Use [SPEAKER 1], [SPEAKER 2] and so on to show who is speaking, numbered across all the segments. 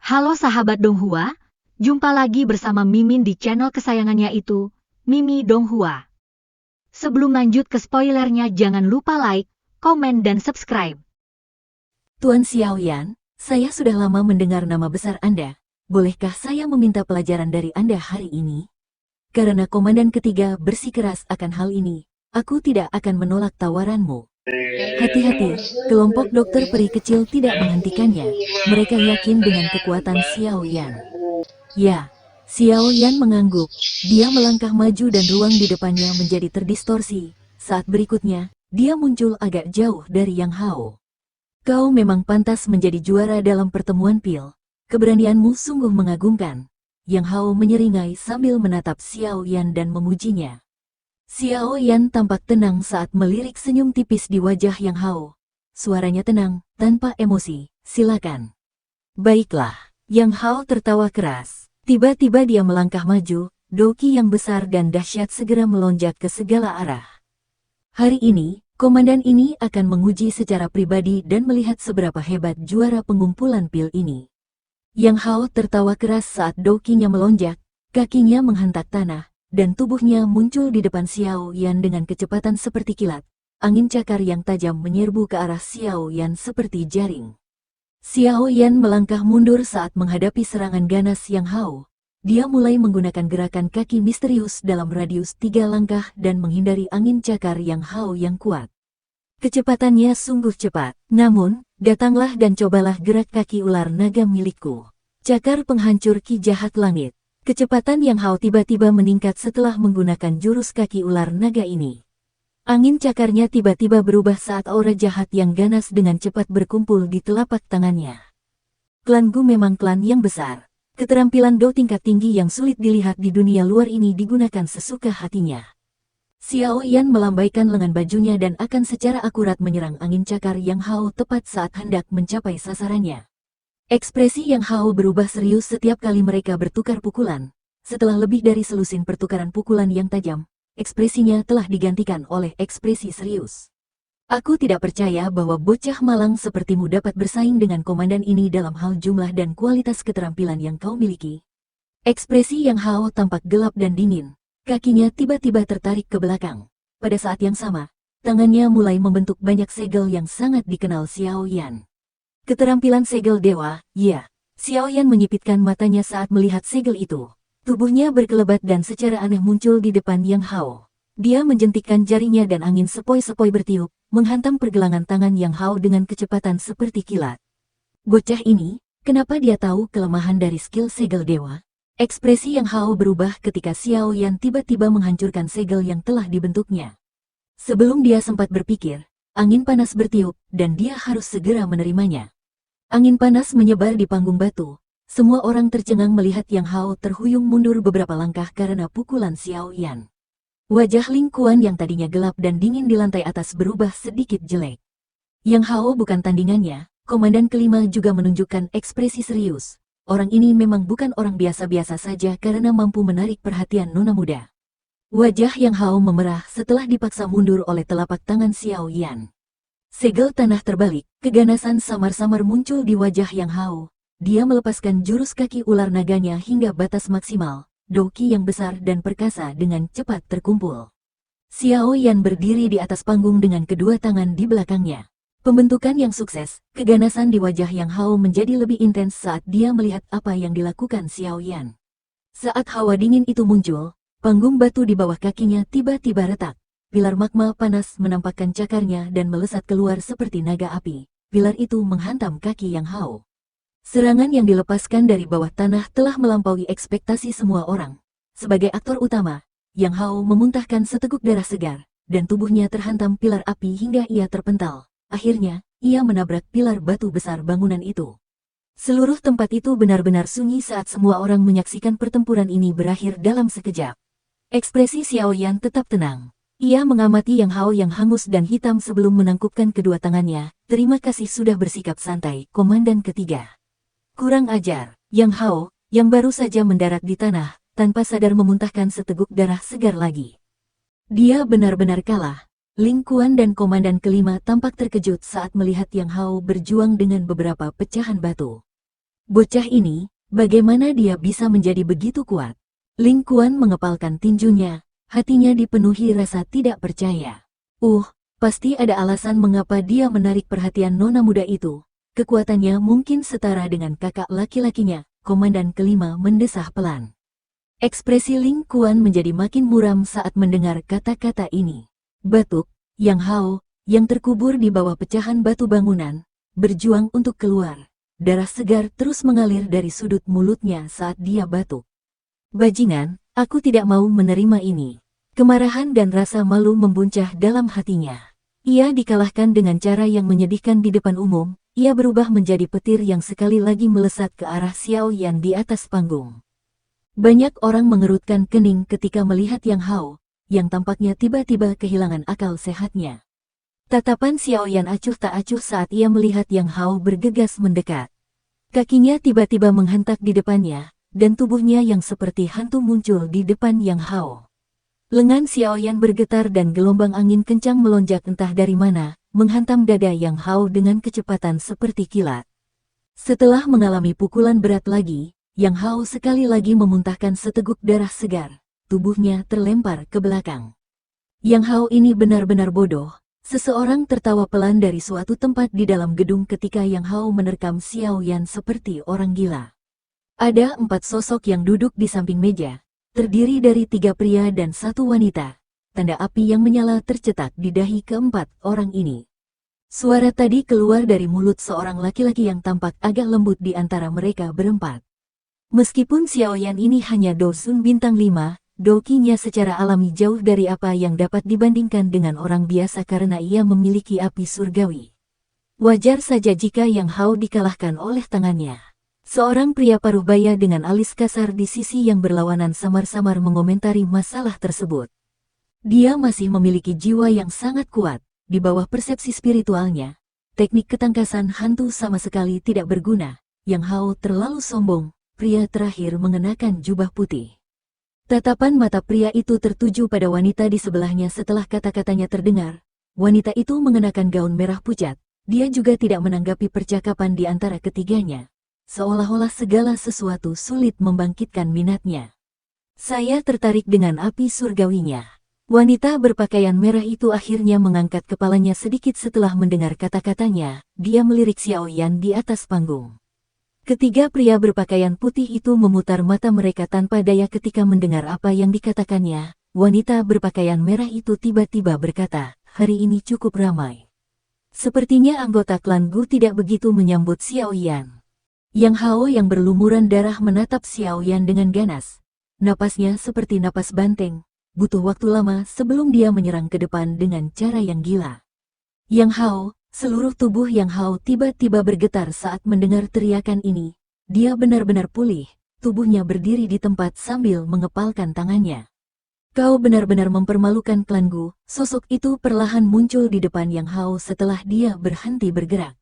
[SPEAKER 1] Halo sahabat Donghua, jumpa lagi bersama Mimin di channel kesayangannya itu, Mimi Donghua. Sebelum lanjut ke spoilernya jangan lupa like, komen dan subscribe.
[SPEAKER 2] Tuan Xiaoyan, saya sudah lama mendengar nama besar Anda. Bolehkah saya meminta pelajaran dari Anda hari ini? Karena Komandan Ketiga bersikeras akan hal ini, aku tidak akan menolak tawaranmu. Hati-hati, kelompok dokter peri kecil tidak menghentikannya. Mereka yakin dengan kekuatan Xiaoyan. Ya, Xiaoyan mengangguk. Dia melangkah maju dan ruang di depannya menjadi terdistorsi. Saat berikutnya, dia muncul agak jauh dari Yang Hao. Kau memang pantas menjadi juara dalam pertemuan pil. Keberanianmu sungguh mengagumkan. Yang Hao menyeringai sambil menatap Xiaoyan dan memujinya. Xiaoyan tampak tenang saat melirik senyum tipis di wajah Yang Hao. Suaranya tenang, tanpa emosi. Silakan. Baiklah. Yang Hao tertawa keras. Tiba-tiba dia melangkah maju, doki yang besar dan dahsyat segera melonjak ke segala arah. Hari ini, komandan ini akan menguji secara pribadi dan melihat seberapa hebat juara pengumpulan pil ini. Yang Hao tertawa keras saat dokinya melonjak, kakinya menghentak tanah, dan tubuhnya muncul di depan Xiaoyan dengan kecepatan seperti kilat. Angin cakar yang tajam menyerbu ke arah Xiaoyan seperti jaring. Xiaoyan melangkah mundur saat menghadapi serangan ganas Yang Hao. Dia mulai menggunakan gerakan kaki misterius dalam radius 3 langkah dan menghindari angin cakar Yang Hao yang kuat. Kecepatannya sungguh cepat, namun, datanglah dan cobalah gerak kaki ular naga milikku. Cakar penghancur ki jahat langit. Kecepatan Yang Hao tiba-tiba meningkat setelah menggunakan jurus kaki ular naga ini. Angin cakarnya tiba-tiba berubah saat aura jahat yang ganas dengan cepat berkumpul di telapak tangannya. Klan Gu memang klan yang besar. Keterampilan Do tingkat tinggi yang sulit dilihat di dunia luar ini digunakan sesuka hatinya. Xiaoyan melambaikan lengan bajunya dan akan secara akurat menyerang angin cakar Yang Hao tepat saat hendak mencapai sasarannya. Ekspresi Yang Hao berubah serius setiap kali mereka bertukar pukulan. Setelah lebih dari selusin pertukaran pukulan yang tajam, ekspresinya telah digantikan oleh ekspresi serius. Aku tidak percaya bahwa bocah malang sepertimu dapat bersaing dengan komandan ini dalam hal jumlah dan kualitas keterampilan yang kau miliki. Ekspresi Yang Hao tampak gelap dan dingin. Kakinya tiba-tiba tertarik ke belakang. Pada saat yang sama, tangannya mulai membentuk banyak segel yang sangat dikenal Xiaoyan. Keterampilan segel dewa, ya. Xiaoyan menyipitkan matanya saat melihat segel itu. Tubuhnya berkelebat dan secara aneh muncul di depan Yang Hao. Dia menjentikkan jarinya dan angin sepoi-sepoi bertiup, menghantam pergelangan tangan Yang Hao dengan kecepatan seperti kilat. Bocah ini, kenapa dia tahu kelemahan dari skill segel dewa? Ekspresi Yang Hao berubah ketika Xiaoyan tiba-tiba menghancurkan segel yang telah dibentuknya. Sebelum dia sempat berpikir, angin panas bertiup, dan dia harus segera menerimanya. Angin panas menyebar di panggung batu. Semua orang tercengang melihat Yang Hao terhuyung mundur beberapa langkah karena pukulan Xiaoyan. Wajah Ling Kuan yang tadinya gelap dan dingin di lantai atas berubah sedikit jelek. Yang Hao bukan tandingannya, komandan kelima juga menunjukkan ekspresi serius. Orang ini memang bukan orang biasa-biasa saja karena mampu menarik perhatian nona muda. Wajah Yang Hao memerah setelah dipaksa mundur oleh telapak tangan Xiaoyan. Segel tanah terbalik, keganasan samar-samar muncul di wajah Yang Hao. Dia melepaskan jurus kaki ular naganya hingga batas maksimal, doki yang besar dan perkasa dengan cepat terkumpul. Xiaoyan berdiri di atas panggung dengan kedua tangan di belakangnya. Pembentukan yang sukses, keganasan di wajah Yang Hao menjadi lebih intens saat dia melihat apa yang dilakukan Xiaoyan. Saat hawa dingin itu muncul, panggung batu di bawah kakinya tiba-tiba retak. Pilar magma panas menampakkan cakarnya dan melesat keluar seperti naga api. Pilar itu menghantam kaki Yang Hao. Serangan yang dilepaskan dari bawah tanah telah melampaui ekspektasi semua orang. Sebagai aktor utama, Yang Hao memuntahkan seteguk darah segar, dan tubuhnya terhantam pilar api hingga ia terpental. Akhirnya, ia menabrak pilar batu besar bangunan itu. Seluruh tempat itu benar-benar sunyi saat semua orang menyaksikan pertempuran ini berakhir dalam sekejap. Ekspresi Xiaoyan tetap tenang. Ia mengamati Yang Hao yang hangus dan hitam sebelum menangkupkan kedua tangannya. Terima kasih sudah bersikap santai, komandan ketiga. Kurang ajar, Yang Hao, yang baru saja mendarat di tanah, tanpa sadar memuntahkan seteguk darah segar lagi. Dia benar-benar kalah. Ling Kuan dan komandan kelima tampak terkejut saat melihat Yang Hao berjuang dengan beberapa pecahan batu. Bocah ini, bagaimana dia bisa menjadi begitu kuat? Ling Kuan mengepalkan tinjunya, hatinya dipenuhi rasa tidak percaya. Pasti ada alasan mengapa dia menarik perhatian nona muda itu. Kekuatannya mungkin setara dengan kakak laki-lakinya. Komandan kelima mendesah pelan. Ekspresi Ling Kuan menjadi makin muram saat mendengar kata-kata ini. Batuk, Yang Hao, yang terkubur di bawah pecahan batu bangunan, berjuang untuk keluar. Darah segar terus mengalir dari sudut mulutnya saat dia batuk. Bajingan, aku tidak mau menerima ini. Kemarahan dan rasa malu membuncah dalam hatinya. Ia dikalahkan dengan cara yang menyedihkan di depan umum. Ia berubah menjadi petir yang sekali lagi melesat ke arah Xiao Yan di atas panggung. Banyak orang mengerutkan kening ketika melihat Yang Hao, yang tampaknya tiba-tiba kehilangan akal sehatnya. Tatapan Xiao Yan acuh tak acuh saat ia melihat Yang Hao bergegas mendekat. Kakinya tiba-tiba menghentak di depannya, dan tubuhnya yang seperti hantu muncul di depan Yang Hao. Lengan Xiao Yan bergetar dan gelombang angin kencang melonjak entah dari mana, menghantam dada Yang Hao dengan kecepatan seperti kilat. Setelah mengalami pukulan berat lagi, Yang Hao sekali lagi memuntahkan seteguk darah segar, tubuhnya terlempar ke belakang. Yang Hao ini benar-benar bodoh. Seseorang tertawa pelan dari suatu tempat di dalam gedung ketika Yang Hao menerkam Xiao Yan seperti orang gila. Ada 4 sosok yang duduk di samping meja, terdiri dari 3 pria dan 1 wanita. Tanda api yang menyala tercetak di dahi keempat orang ini. Suara tadi keluar dari mulut seorang laki-laki yang tampak agak lembut di antara mereka berempat. Meskipun Xiao Yan ini hanya Dosun bintang 5, dokinya secara alami jauh dari apa yang dapat dibandingkan dengan orang biasa karena ia memiliki api surgawi. Wajar saja jika Yang Hao dikalahkan oleh tangannya. Seorang pria paruh baya dengan alis kasar di sisi yang berlawanan samar-samar mengomentari masalah tersebut. Dia masih memiliki jiwa yang sangat kuat, di bawah persepsi spiritualnya. Teknik ketangkasan hantu sama sekali tidak berguna. Yang Hao terlalu sombong, pria terakhir mengenakan jubah putih. Tatapan mata pria itu tertuju pada wanita di sebelahnya setelah kata-katanya terdengar. Wanita itu mengenakan gaun merah pucat, dia juga tidak menanggapi percakapan di antara ketiganya. Seolah-olah segala sesuatu sulit membangkitkan minatnya. Saya tertarik dengan api surgawinya. Wanita berpakaian merah itu akhirnya mengangkat kepalanya sedikit setelah mendengar kata-katanya. Dia melirik Xiao Yan di atas panggung. Ketiga pria berpakaian putih itu memutar mata mereka tanpa daya ketika mendengar apa yang dikatakannya. Wanita berpakaian merah itu tiba-tiba berkata, "Hari ini cukup ramai." Sepertinya anggota klan Gu tidak begitu menyambut Xiao Yan. Yang Hao yang berlumuran darah menatap Xiao Yan dengan ganas. Napasnya seperti napas banteng. Butuh waktu lama sebelum dia menyerang ke depan dengan cara yang gila. Yang Hao, seluruh tubuh Yang Hao tiba-tiba bergetar saat mendengar teriakan ini. Dia benar-benar pulih, tubuhnya berdiri di tempat sambil mengepalkan tangannya. Kau benar-benar mempermalukan klan Gu. Sosok itu perlahan muncul di depan Yang Hao setelah dia berhenti bergerak.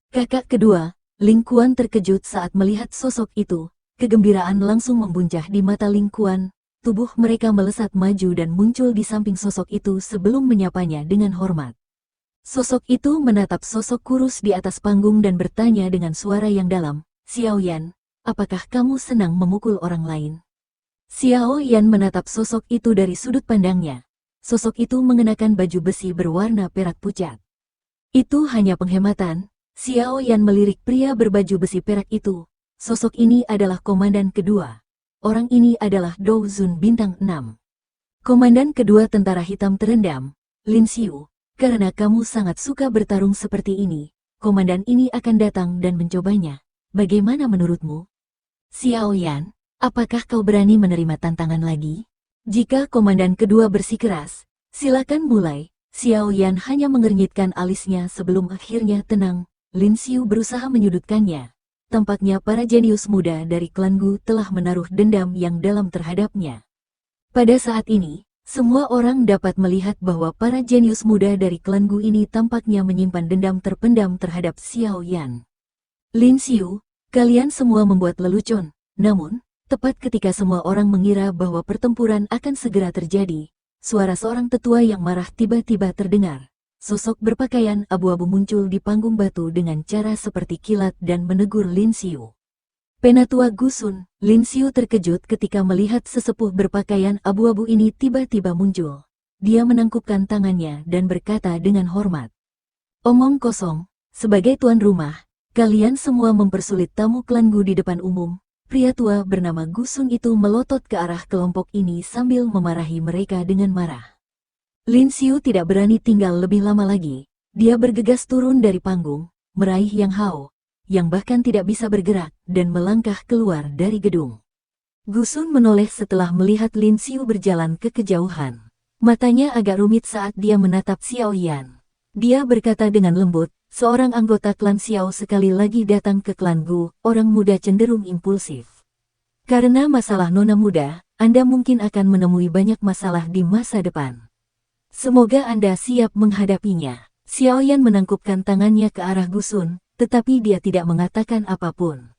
[SPEAKER 2] Kakak kedua, Ling Kuan terkejut saat melihat sosok itu. Kegembiraan langsung membuncah di mata Ling Kuan. Tubuh mereka melesat maju dan muncul di samping sosok itu sebelum menyapanya dengan hormat. Sosok itu menatap sosok kurus di atas panggung dan bertanya dengan suara yang dalam, "Xiao Yan, apakah kamu senang memukul orang lain?" Xiao Yan menatap sosok itu dari sudut pandangnya. Sosok itu mengenakan baju besi berwarna perak pucat. Itu hanya penghematan. Xiao Yan melirik pria berbaju besi perak itu. Sosok ini adalah komandan kedua. Orang ini adalah Dou Zun bintang 6. Komandan kedua tentara hitam terendam, Lin Xiu. Karena kamu sangat suka bertarung seperti ini, komandan ini akan datang dan mencobanya. Bagaimana menurutmu? Xiao Yan, apakah kau berani menerima tantangan lagi? Jika komandan kedua bersikeras, silakan mulai. Xiao Yan hanya mengernyitkan alisnya sebelum akhirnya tenang. Lin Xiu berusaha menyudutkannya. Tampaknya para jenius muda dari klan Gu telah menaruh dendam yang dalam terhadapnya. Pada saat ini, semua orang dapat melihat bahwa para jenius muda dari klan Gu ini tampaknya menyimpan dendam terpendam terhadap Xiao Yan. Lin Xiu, kalian semua membuat lelucon. Namun, tepat ketika semua orang mengira bahwa pertempuran akan segera terjadi, suara seorang tetua yang marah tiba-tiba terdengar. Sosok berpakaian abu-abu muncul di panggung batu dengan cara seperti kilat dan menegur Lin Xiu. Penatua Gusun, Lin Xiu terkejut ketika melihat sesepuh berpakaian abu-abu ini tiba-tiba muncul. Dia menangkupkan tangannya dan berkata dengan hormat. Omong kosong, sebagai tuan rumah, kalian semua mempersulit tamu klan Gu di depan umum. Pria tua bernama Gusun itu melotot ke arah kelompok ini sambil memarahi mereka dengan marah. Lin Xiu tidak berani tinggal lebih lama lagi. Dia bergegas turun dari panggung, meraih Yang Hao, yang bahkan tidak bisa bergerak, dan melangkah keluar dari gedung. Gusun menoleh setelah melihat Lin Xiu berjalan ke kejauhan. Matanya agak rumit saat dia menatap Xiao Yan. Dia berkata dengan lembut, seorang anggota klan Xiao sekali lagi datang ke klan Gu, orang muda cenderung impulsif. Karena masalah nona muda, Anda mungkin akan menemui banyak masalah di masa depan. Semoga Anda siap menghadapinya. Xiao Yan menangkupkan tangannya ke arah Gusun, tetapi dia tidak mengatakan apapun.